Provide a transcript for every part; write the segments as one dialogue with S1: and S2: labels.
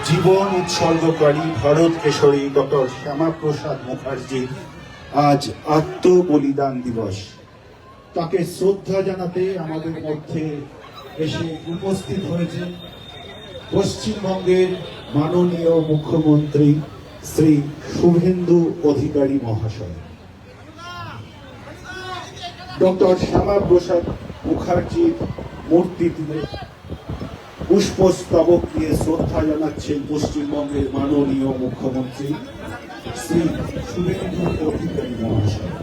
S1: জীবন উৎসর্গকারী Bharat Keshari doctor Shyamaprasad Mukherjee আজ আত্মবলিদান দিবস। তাকে শ্রদ্ধা জানাতে আমাদের মধ্যে এসে উপস্থিত হয়েছেন পশ্চিমবঙ্গের মাননীয় মুখ্যমন্ত্রী শ্রী শুভেন্দু অধিকারী মহাশয়। ডক্টর শ্যামাপ্রসাদ মুখার্জির মূর্তিতে পুষ্পস্তবক দিয়ে শ্রদ্ধা জানাচ্ছেন পশ্চিমবঙ্গের মাননীয় মুখ্যমন্ত্রী শ্রী শুভেন্দু অধিকারী মহাশয়।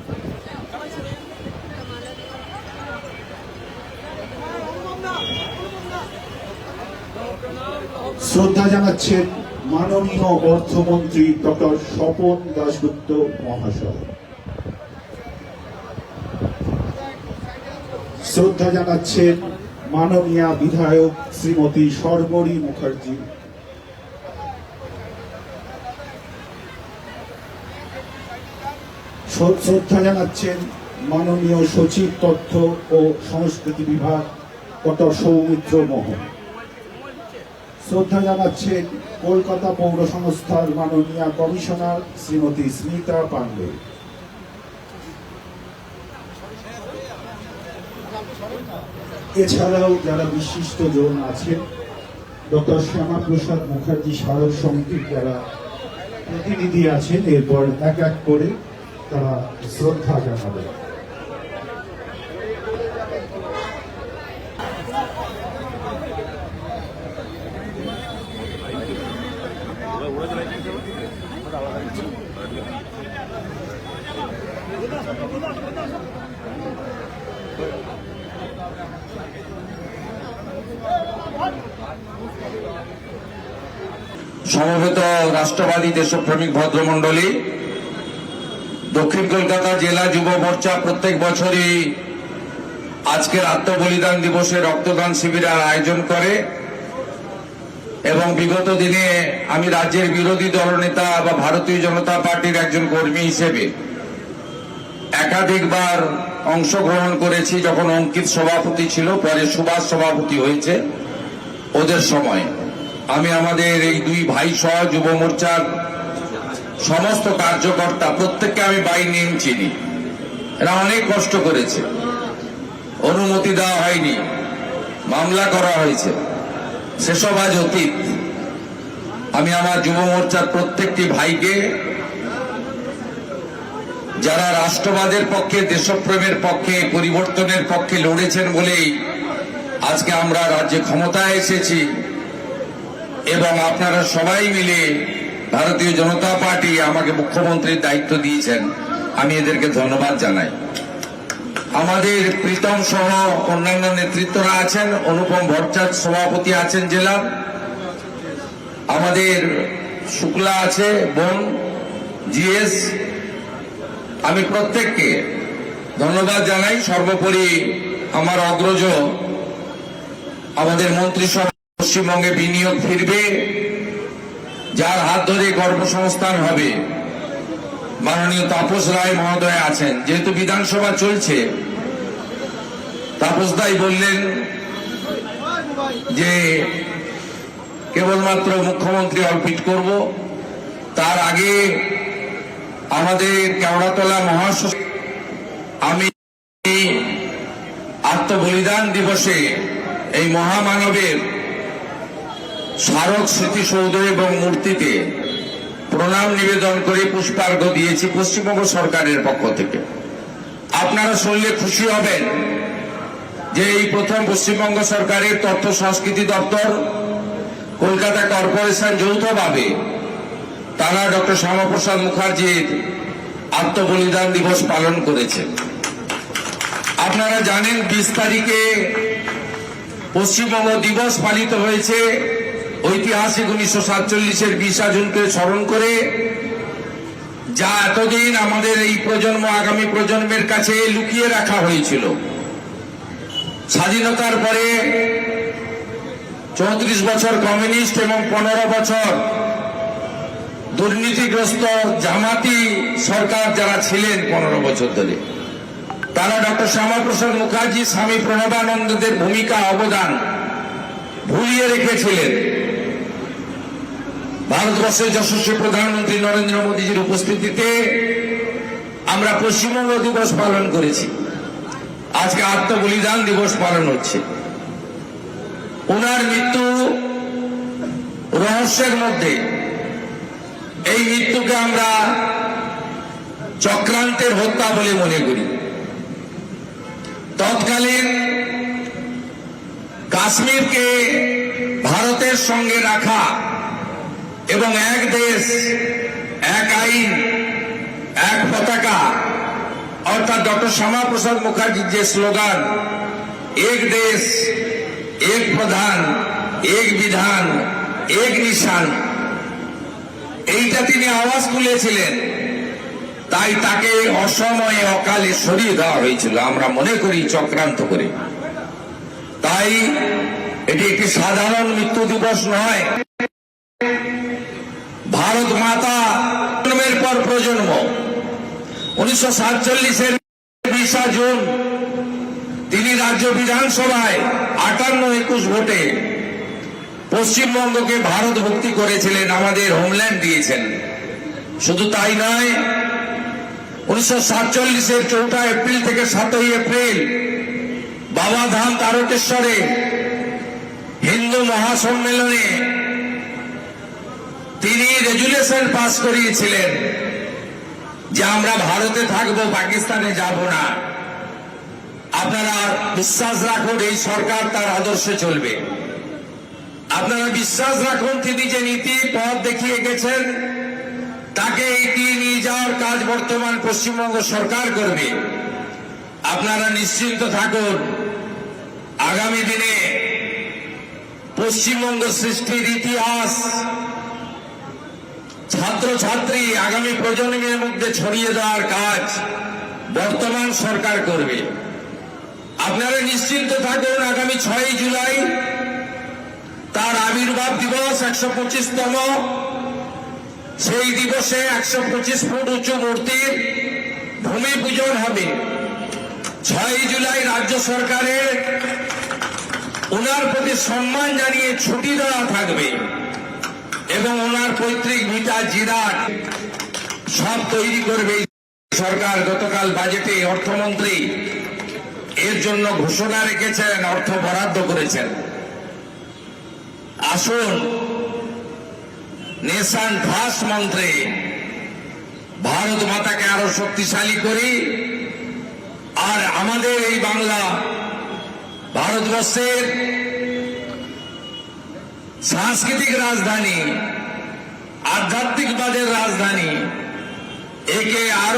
S1: শ্রদ্ধা জানাচ্ছেন মাননীয় অর্থমন্ত্রী ডক্টর স্বপন দাশগুপ্ত মহাশয়। শ্রদ্ধা জানাচ্ছেন মাননীয় বিধায়ক শ্রীমতী সর্বরী মুখার্জি। শ্রদ্ধা জানাচ্ছেন মাননীয় সচিব তথ্য ও সংস্কৃতি বিভাগ ডক্টর সৌমিত্র মোহন। শ্রদ্ধা জানাচ্ছেন কলকাতা পৌর সংস্থার মাননীয় কমিশনার শ্রীমতী স্মিতা পান্ডে। এছাড়াও যারা বিশিষ্ট জন আছেন, ডক্টর শ্যামাপ্রসাদ মুখার্জি স্মারক সমিতির যারা প্রতিনিধি আছেন, এরপর এক এক করে তারা শ্রদ্ধা জানাবেন।
S2: সমবেত রাষ্ট্রবাদী দেশপ্রেমিক ভদ্রমণ্ডলী, দক্ষিণ কলকাতা জেলা যুব মোর্চা প্রত্যেক বছরই আজকের আত্মবলিদান দিবসে রক্তদান শিবিরের আয়োজন করে এবং বিগত দিনে আমি রাজ্যের বিরোধী দলনেতা বা ভারতীয় জনতা পার্টির একজন কর্মী হিসেবে একাধিকবার অংশগ্রহণ করেছি। যখন অঙ্কিত সভাপতি ছিল, পরে সুভাষ সভাপতি হয়েছে, ওদের সময় আমি আমাদের এই দুই ভাই সহ যুব মোর্চার সমস্ত কার্যকর্তা প্রত্যেককে আমি বাই নেম চিনি। এরা অনেক কষ্ট করেছে, অনুমতি দেওয়া হয়নি, মামলা করা হয়েছে, সেসব আজ অতীত। আমি আমার যুব মোর্চার প্রত্যেকটি ভাইকে, যারা রাষ্ট্রবাদের পক্ষে, দেশপ্রেমের পক্ষে, পরিবর্তনের পক্ষে লড়েছেন বলেই আজকে আমরা রাজ্যে ক্ষমতায় এসেছি এবং আপনারা সবাই মিলে ভারতীয় জনতা পার্টি আমাকে মুখ্যমন্ত্রীর দায়িত্ব দিয়েছেন, আমি এদেরকে ধন্যবাদ জানাই। আমাদের প্রীতম সহ অন্যান্য নেতৃত্বরা আছেন, অনুপম ভট্টাচার্য সভাপতি আছেন জেলার, আমাদের শুক্লা আছে বোন জিএস। আমি প্রত্যেককে ধন্যবাদ জানাই। সর্বোপরি আমার অগ্রজ, আমাদের মন্ত্রিসভা পশ্চিমবঙ্গে বিনিয়োগ ফিরবে, যার হাত ধরে কর্মসংস্থান হবে, মাননীয় তাপস রায় মহোদয় আছেন। যেহেতু বিধানসভা চলছে, তাপস দাই বললেন যে কেবলমাত্র মুখ্যমন্ত্রী অর্পিত করব, তার আগে আমাদের কেওড়াতলা মহাশ্মশানে আমি আত্মবলিদান দিবসে এই মহামানবের স্মারক স্মৃতিসৌধ এবং মূর্তিতে প্রণাম নিবেদন করে পুষ্পার্ঘ্য দিয়েছি পশ্চিমবঙ্গ সরকারের পক্ষ থেকে। আপনারা শুনলে খুশি হবেন যে এই প্রথম পশ্চিমবঙ্গ সরকারের তথ্য সংস্কৃতি দপ্তর, কলকাতা কর্পোরেশন যৌথভাবে তারা ডক্টর শ্যামাপ্রসাদ মুখার্জির আত্মবলিদান দিবস পালন করেছে। আপনারা জানেন 20 তারিখে পশ্চিমবঙ্গ দিবস পালিত হয়েছে, ঐতিহাসিক 1947-এর 20 জুনকে স্মরণ করে, যা এতদিন আমাদের এই প্রজন্ম আগামী প্রজন্মের কাছে লুকিয়ে রাখা হয়েছিল। স্বাধীনতার পরে 34 বছর কমিউনিস্ট এবং 15 বছর দুর্নীতিগ্রস্ত জামাতি সরকার যারা ছিলেন 15 বছর ধরে, তারা ডক্টর শ্যামাপ্রসাদ মুখার্জি, স্বামী প্রণবানন্দদের ভূমিকা, অবদান ভুলিয়ে রেখেছিলেন। ভারতবর্ষের যশস্বী প্রধানমন্ত্রী নরেন্দ্র মোদীজির উপস্থিতিতে আমরা পশ্চিমবঙ্গ দিবস পালন করেছি। আজকে আত্মবলিদান দিবস পালন হচ্ছে। ওনার মৃত্যু রহস্যের মধ্যে। এই মৃত্যুকে আমরা চক্রান্তের হত্যা বলে মনে করি। তৎকালীন কাশ্মীরকে ভারতের সঙ্গে রাখা এবং এক দেশ এক আইন এক পতাকা অর্থাৎ ডক্টর শ্যামাপ্রসাদ মুখার্জির যে স্লোগান এক দেশ এক প্রধান এক বিধান এক নিশান, এইটা তিনি আওয়াজ তুলেছিলেন। তাই তাকে অসময়ে অকালে সরিয়ে দেওয়া হয়েছিল, আমরা মনে করি চক্রান্ত করে। তাই এটি একটি সাধারণ মৃত্যু দিবস নয়। ভারত মাতা জন্মের পর প্রজন্ম 1947-এর 20 জুন তিনি রাজ্য বিধানসভায় 58-21 ভোটে পশ্চিমবঙ্গকে ভারত ভুক্তি করেছিলেন, আমাদের হোমল্যান্ড দিয়েছেন। শুধু তাই নয়, 1947-এর 4 এপ্রিল থেকে 7 এপ্রিল বাবাধাম তারকেশ্বরে হিন্দু মহাসম্মেলনে তিনি রেজুলেশন পাস করিয়েছিলেন যে আমরা ভারতে থাকবো, পাকিস্তানে যাব না। আপনারা বিশ্বাস রাখুন এই সরকার তার আদর্শে চলবে। আপনারা বিশ্বাস রাখুন তিনি যে নীতি পথ দেখিয়ে গেছেন তাকে এগিয়ে নিয়ে যাওয়ার কাজ বর্তমান পশ্চিমবঙ্গ সরকার করবে। আপনারা নিশ্চিন্ত থাকুন, আগামী দিনে পশ্চিমবঙ্গ সৃষ্টির ইতিহাস ছাত্রছাত্রী আগামী প্রজন্মের মধ্যে ছড়িয়ে দেওয়ার কাজ বর্তমান সরকার করবে। আপনারা নিশ্চিন্ত থাকুন, আগামী 6 জুলাই তার আবির্ভাব দিবস 125তম। সেই দিবসে 125 ফুট উঁচু মূর্তির ভূমি পূজন হবে। 6 জুলাই রাজ্য সরকারের ওনার প্রতি সম্মান জানিয়ে ছুটি দেওয়া থাকবে এবং ওনার পৈতৃক ভিটা জিরাট সব তৈরি করবে সরকার। গতকাল বাজেটে অর্থমন্ত্রী এর জন্য ঘোষণা রেখেছেন, অর্থ বরাদ্দ করেছেন। আসুন নেশন ফার্স্ট মন্ত্রে ভারত মাতাকে আরো শক্তিশালী করি। আর আমাদের এই বাংলা ভারতবর্ষের সাংস্কৃতিক রাজধানী, আধ্যাত্মিকবাদের রাজধানী, একে আরো